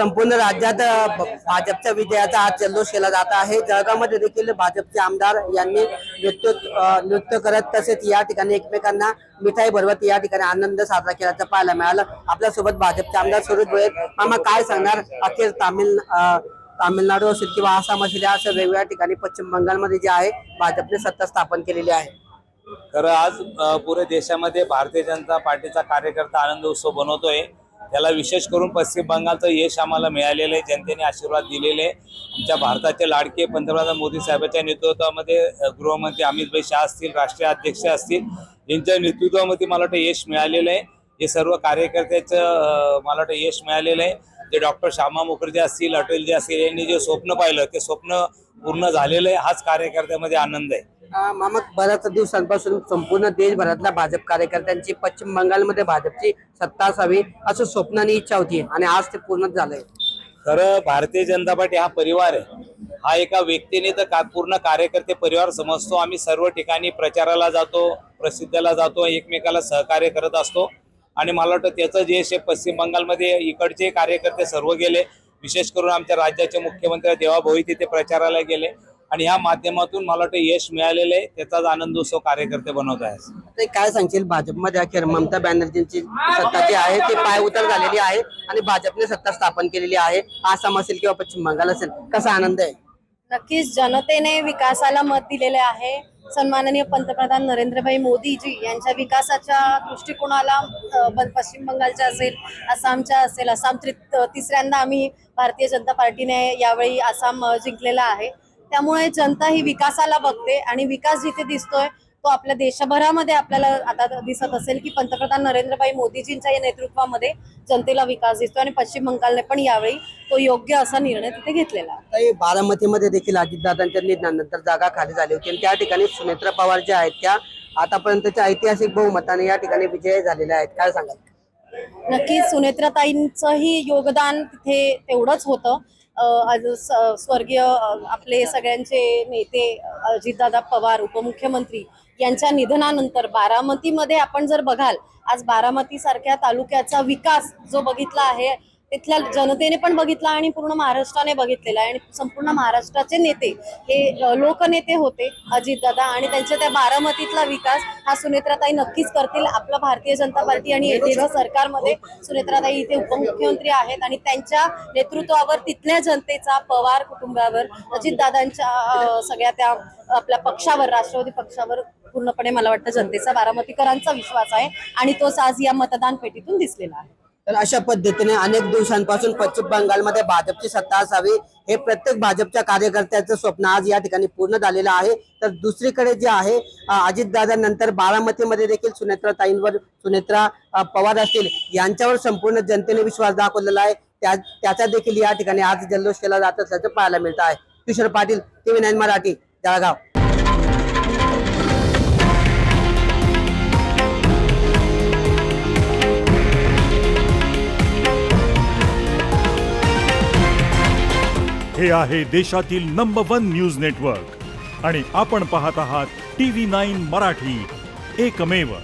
संपूर्ण राज्यात भाजपच्या विजयाचा आज जल्लोष केला जात आहे। जळगावमध्ये देखील भाजपचे आमदार यांनी नृत्य करत तसेच या ठिकाणी एकमेकांना मिठाई भरवत या ठिकाणी आनंद साजरा केल्याचं पाहायला मिळालं। आपल्यासोबत भाजपचे आमदार सुरेश भोये, मामा काय सांगणार? अखेर तामिळनाडू असेल किंवा आसाम असेल असं वेगवेगळ्या ठिकाणी पश्चिम बंगालमध्ये जे आहे भाजपने सत्ता स्थापन केलेली आहे। खरं आज पुरे देशामध्ये भारतीय जनता पार्टीचा कार्यकर्ता आनंद उत्सव बनवतोय। त्याला विशेष करून पश्चिम बंगालचं यश आम्हाला मिळालेलं आहे। जनतेने आशीर्वाद दिलेले आमच्या भारताचे लाडके पंतप्रधान मोदी साहेबांच्या नेतृत्वामध्ये गृहमंत्री अमित भाई शाह असतील, राष्ट्रीय अध्यक्ष असतील, यांच्या नेतृत्वामध्ये मला वाटतं यश मिळालेलं आहे। हे सर्व कार्यकर्त्याचं मला वाटतं यश मिळालेलं आहे। जे डॉक्टर श्यामा मुखर्जी असतील, अटलजी असतील, यांनी जे स्वप्न पाहिलं ते स्वप्न पूर्ण झालेलं आहे। हाच कार्यकर्त्यामध्ये आनंद आहे। मामा, बऱ्याच दिवसांपासून संपूर्ण देशभरातल्या भाजप कार्यकर्त्यांची पश्चिम बंगालमध्ये भाजपची सत्ता असावी असं स्वप्नाने इच्छा होती आणि आज ते पूर्ण झालंय। खरं भारतीय जनता पार्टी हा परिवार आहे। हा एका व्यक्तीने तर पूर्ण कार्यकर्ते परिवार समजतो। आम्ही सर्व ठिकाणी प्रचाराला जातो, प्रसिद्धीला जातो, एकमेकाला सहकार्य करत असतो आणि मला वाटतं त्याचं जे यश पश्चिम बंगालमध्ये इकडचे कार्यकर्ते सर्व गेले, विशेष करून आमच्या राज्याचे मुख्यमंत्री देवाभाऊ तिथे प्रचाराला गेले आणि ह्या माध्यमातून मला वाटतं यश मिळालेलं आहे। त्याचाच आनंद उत्सव कार्यकर्ते बनवत आहेत। काय सांगशील, भाजपमध्ये अखेर ममता बॅनर्जींची सत्ता जी आहे ती पाय उतर झालेली आहे आणि भाजपने सत्ता स्थापन केलेली आहे। आसाम असेल किंवा पश्चिम बंगाल असेल, कसा आनंद आहे? नक्कीच जनतेने विकासाला मत दिलेले आहे। सन्माननीय पंतप्रधान नरेंद्रभाई मोदीजी यांच्या विकासाच्या दृष्टिकोनाला पश्चिम बंगालच्या असेल, आसामच्या असेल, आसाम तिसऱ्यांदा आम्ही भारतीय जनता पार्टीने यावेळी आसाम जिंकलेला आहे। त्यामुळे जनता ही विकासाला बघते आणि विकास जिथे दिसतोय तो आपल्या देशभरामध्ये आपल्याला आता दिसत असेल की पंतप्रधान नरेंद्रभाई मोदीजींच्या नेतृत्वामध्ये जनतेला विकास दिसतोय आणि पश्चिम बंगालने पण यावेळी तो योग्य असा निर्णय तिथे घेतलेला आहे। बारामतीमध्ये देखील अजितदादांच्या निधनानंतर जागा खाली झाली होती आणि त्या ठिकाणी सुनेत्रा पवार ज्या आहेत त्या आतापर्यंतच्या ऐतिहासिक बहुमताने या ठिकाणी विजय झालेले आहेत। काय सांगाल? नक्कीच सुनेत्राताईंचंही योगदान तिथे तेवढंच होतं। स्वर्गीय आपले सगळ्यांचे नेते अजितदादा पवार उपमुख्यमंत्री यांच्या निधनानंतर बारामतीमध्ये आपण जर बघाल, आज बारामती सारख्या तालुक्याचा विकास जो बघितला आहे तिथल्या जनतेने पण बघितला आणि पूर्ण महाराष्ट्राने बघितलेला आहे। आणि संपूर्ण महाराष्ट्राचे नेते हे लोकनेते होते अजितदादा आणि त्यांच्या त्या बारामतीतला विकास हा सुनेत्राताई नक्कीच करतील। आपलं भारतीय जनता पार्टी आणि एनडीएच्या सरकारमध्ये सुनेत्राताई इथे उपमुख्यमंत्री आहेत आणि त्यांच्या नेतृत्वावर तिथल्या जनतेचा, पवार कुटुंबावर, अजितदादांच्या सगळ्या त्या आपल्या पक्षावर, राष्ट्रवादी पक्षावर पूर्णपणे मला वाटतं जनतेचा, बारामतीकरांचा विश्वास आहे आणि तोच आज या मतदान पेटीतून दिसलेला आहे। तर अशा पद्धतीने अनेक दिवसांपासून पश्चिम बंगालमध्ये भाजपची सत्ता असावी हे प्रत्येक भाजपच्या कार्यकर्त्याचं स्वप्न आज या ठिकाणी पूर्ण झालेलं आहे। तर दुसरीकडे जे आहे अजितदादांनंतर बारामतीमध्ये देखील सुनेत्रा पवार असतील यांच्यावर संपूर्ण जनतेने विश्वास दाखवलेला आहे। त्याचा देखील या ठिकाणी आज जल्लोष केला जात असल्याचं पाहायला मिळत आहे। किशोर पाटील, TV9 मराठी, जळगाव। हे आहे देशातील नंबर 1 न्यूज नेटवर्क आणि आपण पाहत आहात TV9 मराठी, एकमेव।